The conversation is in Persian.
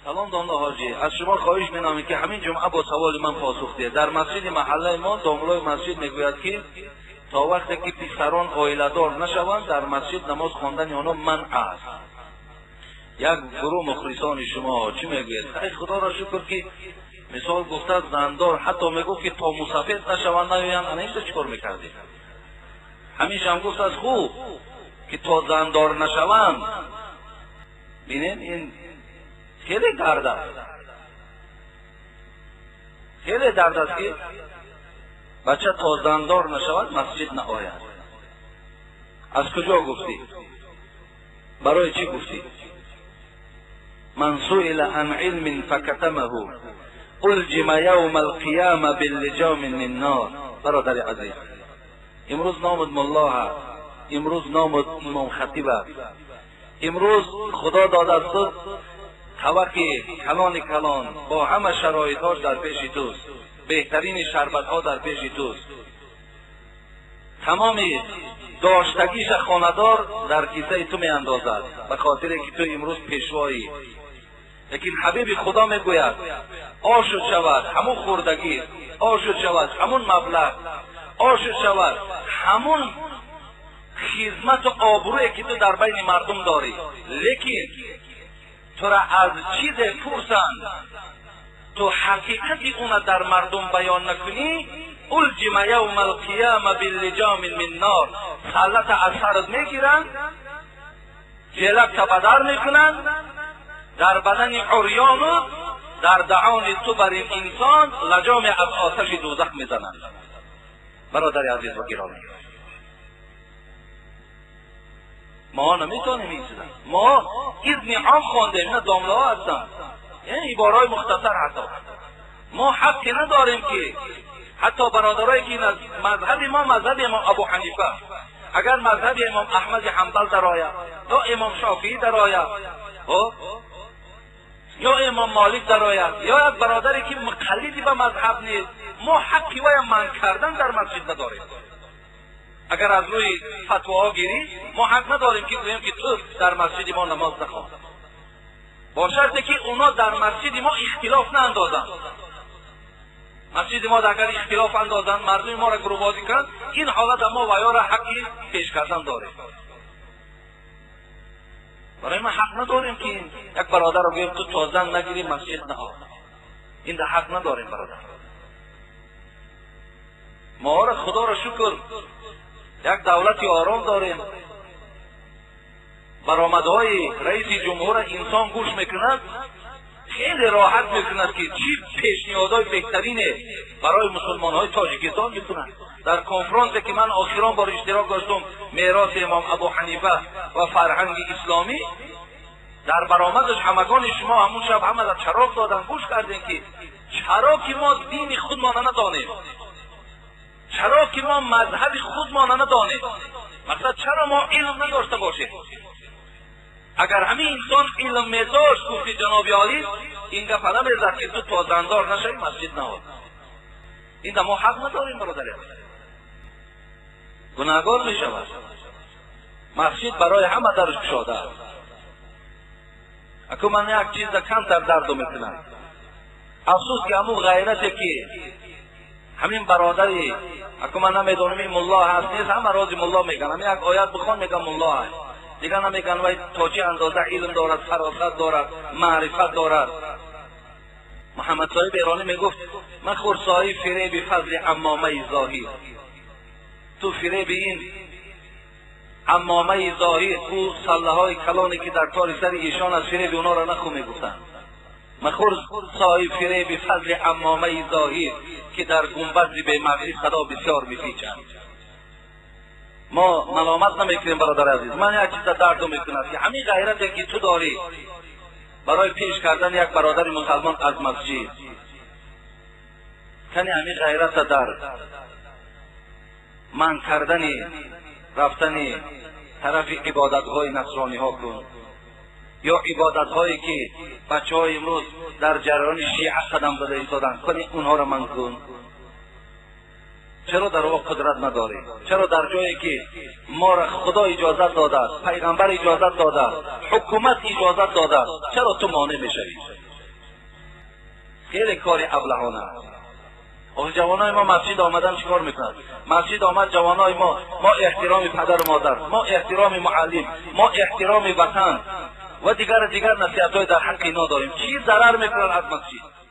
سلام داملا حاجی، از شما خواهش می‌کنم که همین جمعه با سوال من پاسخ دهید. در مسجد محله ما داملای مسجد میگوید که تا وقتی که پسران عائله‌دار نشوند در مسجد نماز خواندن آنها منع است. یک گروه مخلصان شما چی میگوید؟ خدا را شکر که مثال گفته زندار حتی میگفت که تا مسافر نشوند نیاین، انیسه چیکار میکردی؟ همیشه هم گفت از خوب که تا زندار نشوند. ببینید این خیلی درد است، خیلی درد است که بچه تا زندار نشود مسجد نآید. از کجا گفتی؟ برای چی گفتی؟ من سئل عن علم فکتمه الجم یوم القیامه باللجام من نار. برادر عزیز، امروز نامد ملا، امروز نامد امام خطیب، امروز خدا داده است طبقه کلان کلان با همه شرایطاش در پیش توست، بهترین شربتها در پیش توست، تمام داشتگیش خاندار در کیسه تو می اندازد به خاطر که تو امروز پیشوایی. لیکن حبیب خدا می گوید آشد شود همون خوردگی، آشد شود همون مبلغ، آشد شود همون خدمت و آبرویی که تو در بین مردم داری. لیکن تو را از چیز پرسند تو حقیقتی اون در مردم بیان نکنی، الجم یوم القیامه باللجام من نار. خلت از سرت میگیرند، جلک تبدر میکنند، در بدن عریان در دهان تو بر این انسان لجام از آتش دوزخ میزنند. برادر عزیز و گرامی، ما نمیتونیم این چیزا. ما اذن عام خواندیم، اینا دامله ها هستن، یعنی عبارهای مختصر. حتی ما حقی نداریم که حتی برادرایی که از مذهب ما، مذهب امام ابو حنیفه، اگر مذهب امام احمد حنبل در آید یا امام شافعی در آید یا امام مالک در آید یا یک برادری که مقلدی به مذهب نیست، ما حقی وای من کردن در مسجد نداریم. اگر از روی فتواها گیری ما حق نداریم که بگوییم که تو در مسجد ما نماز نخوان، با شرطی که اونا در مسجد ما اختلاف ناندازند. مسجد ما اگر اختلاف اندازند، مردم ما را گروه‌بازی کنند، این حالت ما و یا را حقی پیش کردن داریم. برای ما حق نداریم که یک برادر رو بگیم تو تازن نگیری مسجد نه، این ده حق نداریم. برادر ما را خدا را شکر یک دولتی آرام داریم. برآمدهای رئیس جمهور انسان گوش میکند، خیلی راحت میکند که چی پیشنهادهای بهترینه برای مسلمان های تاجیکستان میکنند. در کنفرانسی که من آخران بار اشتراک داشتم، میراث امام ابو حنیفه و فرهنگ اسلامی، در برآمدش همگان شما همون شب همه در چراغ دادن، گوش کردین که چرا که ما دین خودمان ندانیم، چرا که ما مذهب خودمان ندانیم، مثلا چرا ما علم نداشته باشیم. اگر همین انسان علم میداشت، گفتی جناب عالی این گپ نمیزد که تو تازندار نشوی مسجد نهاد. این ما حق نداریم. برادر گناهگار میشود. مسجد برای همه درش گشاده است. اگه من یک چیز کمتر درد میکنم، افسوس که همون غیرتی که همین برادری اگه من نمیدونم این ملا هست نیست، همه راضی ملا میگن، همین یک آیت بخوان میگن ملا هست، دیگه نمیگن وای تا چه اندازه علم دارد، فراست دارد، معرفت دارد. محمد صاحب ایرانی میگفت مخور صاحب فریب فضل عمامه ظاهر. تو فریب این عمامه ظاهر، او سله های کلانی که در کار سر ایشان از فریب اونا را نخو میگفتن. مخور صاحب فریب فضل عمامه ظاهر که در گنبد به مغرب خدا بسیار میپیچند. ما ملامت نمیکنیم برادر عزیز. من یک چیز درد میکنم که همین غیرتی که تو داری برای پیش کردن یک برادر مسلمان از مسجد، کنی همین غیرت در من کردن رفتن طرف عبادت های نصرانی ها کن، یا عبادت هایی که بچه های امروز در جریان شیعه قدم زده ایستادن، کنی اونها را من کن. چرا در واقع قدرت نداری؟ چرا در جایی که ما را خدا اجازت داده است، پیغمبر اجازت داده است، حکومت اجازت داده است، چرا تو مانع میشوی؟ خیلی کار ابلهانه است. آخه جوانای ما مسجد آمدن چیکار میکنند؟ مسجد آمد جوانای ما احترام پدر و مادر، ما احترام معلم، ما احترام وطن و دیگر نصیحت‌های در حق اینا داریم. چی ضرر میکنن از مسجد؟